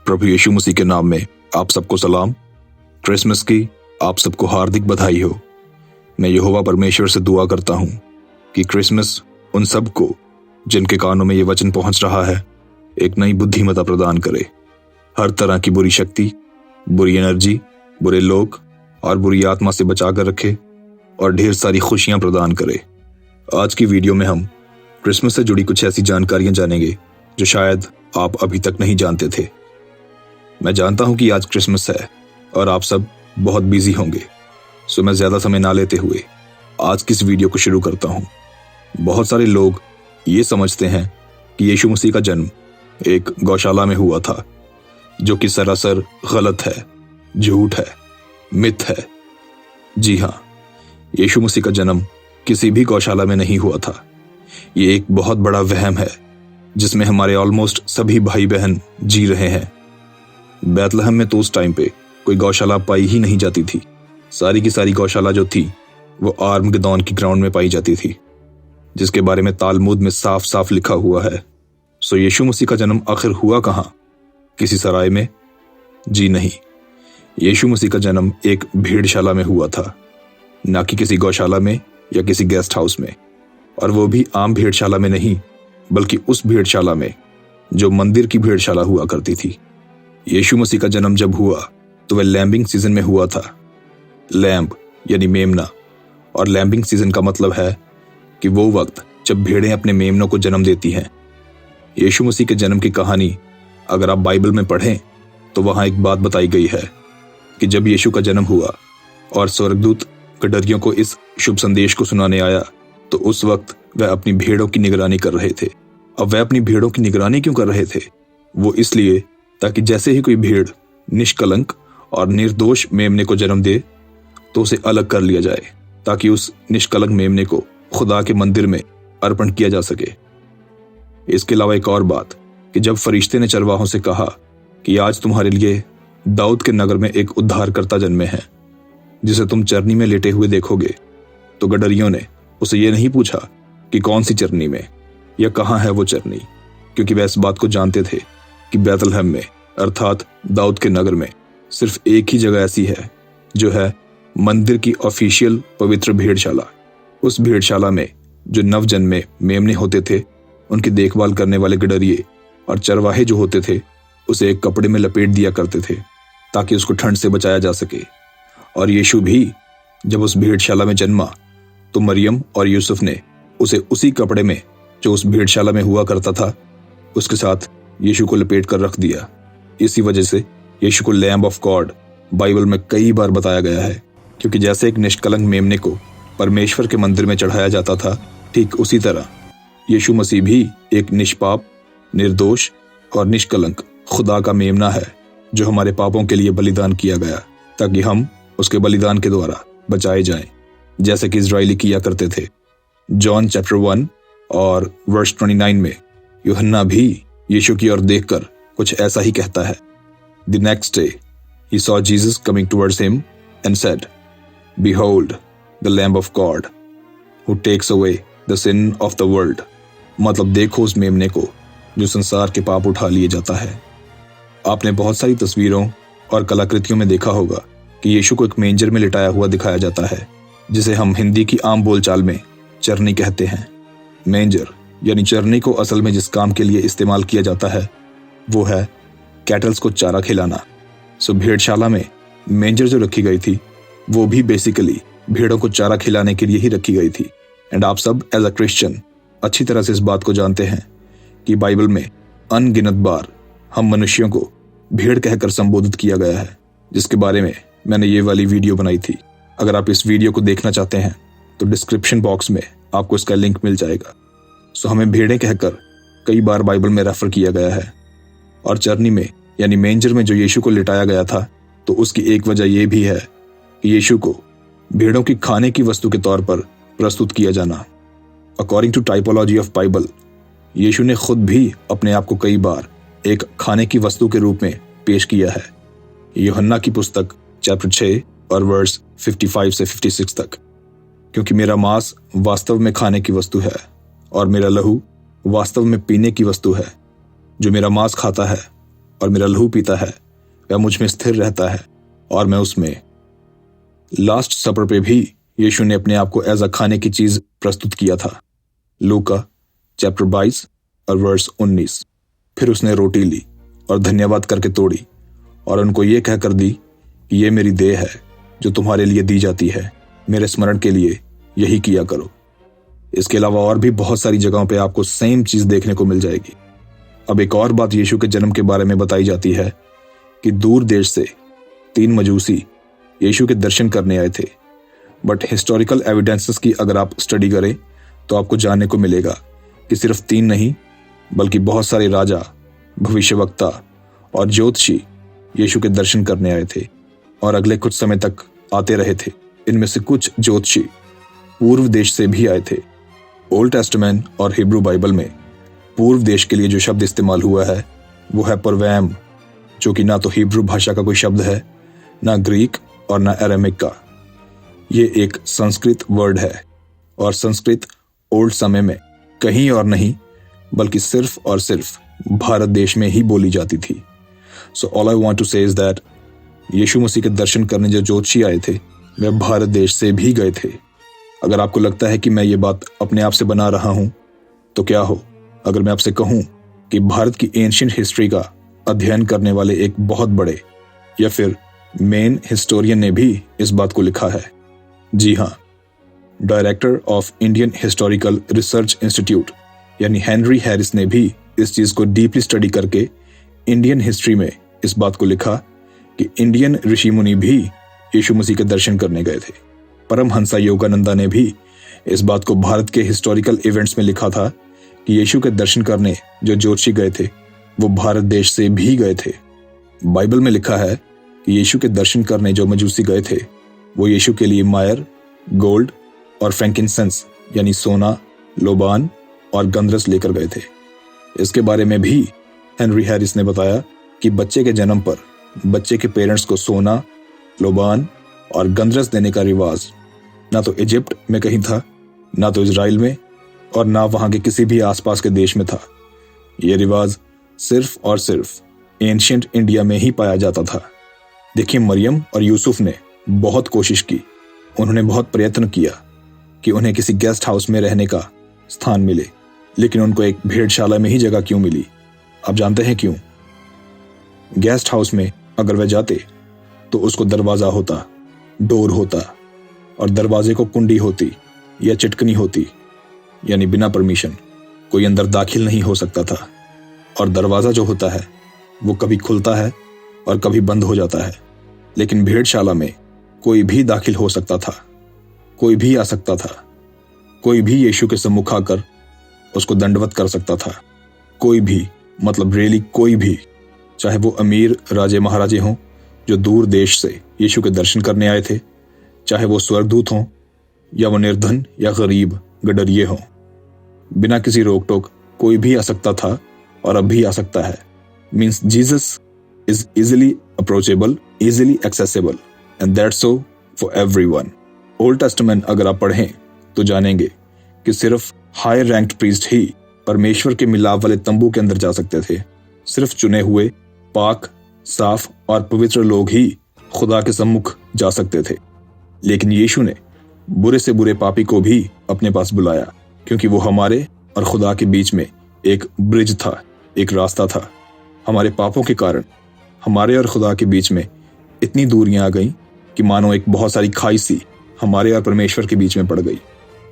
प्रभु यीशु मसीह के नाम में आप सबको सलाम। क्रिसमस की आप सबको हार्दिक बधाई हो। मैं यहोवा परमेश्वर से दुआ करता हूँ कि क्रिसमस उन सबको जिनके कानों में ये वचन पहुँच रहा है एक नई बुद्धिमत्ता प्रदान करे, हर तरह की बुरी शक्ति, बुरी एनर्जी, बुरे लोग और बुरी आत्मा से बचा कर रखे और ढेर सारी खुशियाँ प्रदान करे। आज की वीडियो में हम क्रिसमस से जुड़ी कुछ ऐसी जानकारियाँ जानेंगे जो शायद आप अभी तक नहीं जानते थे। मैं जानता हूं कि आज क्रिसमस है और आप सब बहुत बिजी होंगे, सो मैं ज्यादा समय ना लेते हुए आज की इस वीडियो को शुरू करता हूं। बहुत सारे लोग ये समझते हैं कि यीशु मसीह का जन्म एक गौशाला में हुआ था, जो कि सरासर गलत है, झूठ है, मिथ है। जी हाँ, यीशु मसीह का जन्म किसी भी गौशाला में नहीं हुआ था। ये एक बहुत बड़ा वहम है जिसमें हमारे ऑलमोस्ट सभी भाई बहन जी रहे हैं। बैतलहम में तो उस टाइम पे कोई गौशाला पाई ही नहीं जाती थी। सारी की सारी गौशाला जो थी वो आर्मगेदोन की ग्राउंड में पाई जाती थी, जिसके बारे में तालमुद में साफ साफ लिखा हुआ है। सो यीशु मसीह का जन्म आखिर हुआ कहाँ? किसी सराय में? जी नहीं, यीशु मसीह का जन्म एक भेड़शाला में हुआ था, ना कि किसी गौशाला में या किसी गेस्ट हाउस में। और वो भी आम भेड़शाला में नहीं, बल्कि उस भेड़शाला में जो मंदिर की भेड़शाला हुआ करती थी। यीशु मसीह का जन्म जब हुआ तो वह लैम्बिंग सीजन में हुआ था। लैम्ब यानी मेमना, और लैम्बिंग सीजन का मतलब है कि वो वक्त जब भेड़ें अपने मेमनों को जन्म देती हैं। यीशु मसीह के जन्म की कहानी अगर आप बाइबल में पढ़ें तो वहां एक बात बताई गई है कि जब यीशु का जन्म हुआ और स्वर्गदूत गडरियों को इस शुभ संदेश को सुनाने आया, तो उस वक्त वह अपनी भेड़ों की निगरानी कर रहे थे। अब वह अपनी भेड़ों की निगरानी क्यों कर रहे थे? वो इसलिए ताकि जैसे ही कोई भेड़ निष्कलंक और निर्दोष मेमने को जन्म दे तो उसे अलग कर लिया जाए, ताकि उस निष्कलंक मेमने को खुदा के मंदिर में अर्पण किया जा सके। इसके अलावा एक और बात कि जब फरिश्ते ने चरवाहों से कहा कि आज तुम्हारे लिए दाऊद के नगर में एक उद्धारकर्ता जन्मे हैं, जिसे तुम चरनी में लेटे हुए देखोगे, तो गडरियों ने उसे ये नहीं पूछा कि कौन सी चरनी में या कहाँ है वो चरनी, क्योंकि वह इस बात को जानते थे कि बैतलहम में अर्थात दाऊद के नगर में सिर्फ एक ही जगह ऐसी है जो है मंदिर की ऑफिशियल पवित्र भेड़शाला। उस भेड़शाला में जो नवजन्मे मेमने होते थे, उनकी देखभाल करने वाले गडरिये और चरवाहे जो होते थे उसे एक कपड़े में लपेट दिया करते थे ताकि उसको ठंड से बचाया जा सके। और यीशु भी जब उस भेड़शाला में जन्मा तो मरियम और यूसुफ ने उसे उसी कपड़े में जो उस भेड़शाला में हुआ करता था उसके साथ यीशु को लपेट कर रख दिया। इसी वजह से यीशु को लैम्ब ऑफ गॉड बाइबल में कई बार बताया गया है, क्योंकि जैसे एक निष्कलंक मेमने को परमेश्वर के मंदिर में चढ़ाया जाता था, ठीक उसी तरह यीशु मसीह भी एक निष्पाप, निर्दोष और निष्कलंक खुदा का मेमना है, जो हमारे पापों के लिए बलिदान किया गया ताकि हम उसके बलिदान के द्वारा बचाए जाएं, जैसे कि इजरायली किया करते थे। जॉन चैप्टर 1 और वर्स 29 में यूहन्ना भी यीशु की ओर देखकर कुछ ऐसा ही कहता है। The next day he saw Jesus coming towards him and said, Behold the Lamb of God who takes away the sin of the world। मतलब देखो उस मेमने को जो संसार के पाप उठा लिए जाता है। आपने बहुत सारी तस्वीरों और कलाकृतियों में देखा होगा कि यीशु को एक मेंजर में लिटाया हुआ दिखाया जाता है, जिसे हम हिंदी की आम बोलचाल में चरनी कहते हैं। मेंजर यानी चरनी को असल में जिस काम के लिए इस्तेमाल किया जाता है वो है कैटल्स को चारा खिलाना। सो भेड़शाला में मेंजर जो रखी गई थी वो भी बेसिकली भेड़ों को चारा खिलाने के लिए ही रखी गई थी। एंड आप सब एज अ क्रिश्चियन अच्छी तरह से इस बात को जानते हैं कि बाइबल में अनगिनत बार हम मनुष्यों को भेड़ कहकर संबोधित किया गया है, जिसके बारे में मैंने ये वाली वीडियो बनाई थी। अगर आप इस वीडियो को देखना चाहते हैं तो डिस्क्रिप्शन बॉक्स में आपको इसका लिंक मिल जाएगा। सो हमें भेड़ें कहकर कई बार बाइबल में रेफर किया गया है। और चरनी में यानी मेंजर में जो यीशु को लिटाया गया था, तो उसकी एक वजह यह भी है कि यीशु को भेड़ों की खाने की वस्तु के तौर पर प्रस्तुत किया जाना। According to typology of Bible, Yeshu ने खुद भी अपने आप को कई बार एक खाने की वस्तु के रूप में पेश किया है। यूहन्ना की पुस्तक चैप्टर 6 और वर्स 55 से 56 तक। क्योंकि मेरा मांस वास्तव में खाने की वस्तु है और मेरा लहू वास्तव में पीने की वस्तु है। जो मेरा मांस खाता है और मेरा लहू पीता है वह मुझ में स्थिर रहता है और मैं उसमें। लास्ट सपर पे भी यीशु ने अपने आप को एज अ खाने की चीज प्रस्तुत किया था। लूका चैप्टर 22 और वर्स 19। फिर उसने रोटी ली और धन्यवाद करके तोड़ी और उनको ये कहकर दी कि ये मेरी देह है जो तुम्हारे लिए दी जाती है, मेरे स्मरण के लिए यही किया करो। इसके अलावा और भी बहुत सारी जगहों पे आपको सेम चीज देखने को मिल जाएगी। अब एक और बात यीशु के जन्म के बारे में बताई जाती है कि दूर देश से 3 मजूसी यीशु के दर्शन करने आए थे। बट हिस्टोरिकल एविडेंसेस की अगर आप स्टडी करें तो आपको जानने को मिलेगा कि सिर्फ 3 नहीं बल्कि बहुत सारे राजा, भविष्यवक्ता और ज्योतिषी यीशु के दर्शन करने आए थे और अगले कुछ समय तक आते रहे थे। इनमें से कुछ ज्योतिषी पूर्व देश से भी आए थे। ओल्ड टेस्टामेंट और हिब्रू बाइबल में पूर्व देश के लिए जो शब्द इस्तेमाल हुआ है वो है परवैम, जो कि ना तो हिब्रू भाषा का कोई शब्द है, ना ग्रीक और ना अरामिक का। ये एक संस्कृत वर्ड है और संस्कृत ओल्ड समय में कहीं और नहीं बल्कि सिर्फ और सिर्फ भारत देश में ही बोली जाती थी। So all I want to say is that यीशु मसीह के दर्शन करने जो ज्योतिषी आए थे वे भारत देश से भी गए थे। अगर आपको लगता है कि मैं ये बात अपने आप से बना रहा हूं तो क्या हो अगर मैं आपसे कहूं कि भारत की एंशिएंट हिस्ट्री का अध्ययन करने वाले एक बहुत बड़े या फिर मेन हिस्टोरियन ने भी इस बात को लिखा है। जी हाँ, director of Indian historical research institute यानी हेनरी हैरिस ने भी इस चीज को डीपली स्टडी करके इंडियन हिस्ट्री में इस बात को लिखा कि इंडियन ऋषि मुनि भी यीशु मसीह के दर्शन करने गए थे। परमहंसा योगानंदा ने भी इस बात को भारत के हिस्टोरिकल इवेंट्स में लिखा था कि यीशु के दर्शन करने जो ज्योतिषी गए थे वो भारत देश से भी गए थे। बाइबल में लिखा है कि यीशु के दर्शन करने जो मजूसी गए थे वो यीशु के लिए मायर, गोल्ड और फ्रैंकिनसेंस यानी सोना, लोबान और गंधरस लेकर गए थे। इसके बारे में भी हेनरी हैरिस ने बताया कि बच्चे के जन्म पर बच्चे के पेरेंट्स को सोना, लोबान और गंधरस देने का रिवाज ना तो इजिप्ट में कहीं था, ना तो इजराइल में और ना वहां के किसी भी आसपास के देश में था। यह रिवाज सिर्फ और सिर्फ एंशिएंट इंडिया में ही पाया जाता था। देखिए, मरियम और यूसुफ ने बहुत कोशिश की, उन्होंने बहुत प्रयत्न किया कि उन्हें किसी गेस्ट हाउस में रहने का स्थान मिले, लेकिन उनको एक भेड़शाला में ही जगह क्यों मिली? आप जानते हैं क्यों? गेस्ट हाउस में अगर वह जाते तो उसको दरवाजा होता, डोर होता और दरवाजे को कुंडी होती या चिटकनी होती, यानी बिना परमिशन कोई अंदर दाखिल नहीं हो सकता था। और दरवाजा जो होता है वो कभी खुलता है और कभी बंद हो जाता है। लेकिन भेड़शाला में कोई भी दाखिल हो सकता था, कोई भी आ सकता था, कोई भी यीशु के सम्मुख आकर उसको दंडवत कर सकता था। कोई भी, मतलब रियली कोई भी, चाहे वो अमीर राजे महाराजे हों जो दूर देश से यीशु के दर्शन करने आए थे, चाहे वो स्वर्गदूत हों या वो निर्धन या गरीब गडरिये हों, बिना किसी रोक टोक कोई भी आ सकता था और अब भी आ सकता है। Means Jesus is easily approachable, easily accessible and that's so for everyone. Old testament अगर आप पढ़ें तो जानेंगे कि सिर्फ हाई रैंक्ड प्रीस्ट ही परमेश्वर के मिलाप वाले तंबू के अंदर जा सकते थे। सिर्फ चुने हुए, पाक, साफ और पवित्र लोग ही खुदा के सम्मुख जा सकते थे। लेकिन यीशु ने बुरे से बुरे पापी को भी अपने पास बुलाया, क्योंकि वो हमारे और खुदा के बीच में एक ब्रिज था, एक रास्ता था। हमारे पापों के कारण हमारे और खुदा के बीच में इतनी दूरियां आ गई कि मानो एक बहुत सारी खाई सी हमारे और परमेश्वर के बीच में पड़ गई,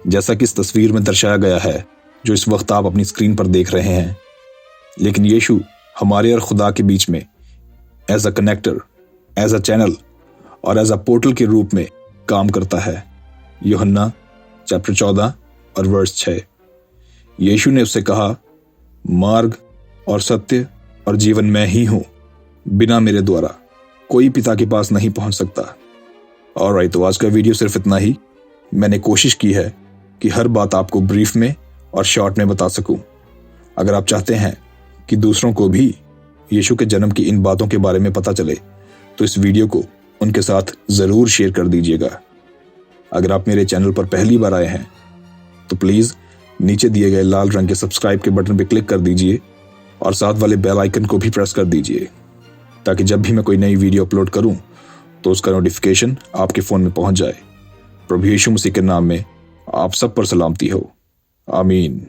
जैसा कि इस तस्वीर में दर्शाया गया है जो इस वक्त आप अपनी स्क्रीन पर देख रहे हैं। लेकिन यीशु हमारे और खुदा के बीच में as a connector, as a channel और एज अ पोर्टल के रूप में काम करता है। यूहन्ना चैप्टर 14 और वर्स 6। यीशु ने उससे कहा, मार्ग और सत्य और जीवन मैं ही हूं, बिना मेरे द्वारा कोई पिता के पास नहीं पहुंच सकता। ऑलराइट, तो आज का वीडियो सिर्फ इतना ही। मैंने कोशिश की है कि हर बात आपको ब्रीफ में और शॉर्ट में बता सकूं। अगर आप चाहते हैं कि दूसरों को भी यीशु के जन्म की इन बातों के बारे में पता चले तो इस वीडियो को उनके साथ जरूर शेयर कर दीजिएगा। अगर आप मेरे चैनल पर पहली बार आए हैं तो प्लीज नीचे दिए गए लाल रंग के सब्सक्राइब के बटन पर क्लिक कर दीजिए और साथ वाले बेल आइकन को भी प्रेस कर दीजिए। ताकि जब भी मैं कोई नई वीडियो अपलोड करूं तो उसका नोटिफिकेशन आपके फ़ोन में पहुंच जाए। प्रभु यीशु मसीह के नाम में आप सब पर सलामती हो। आमीन।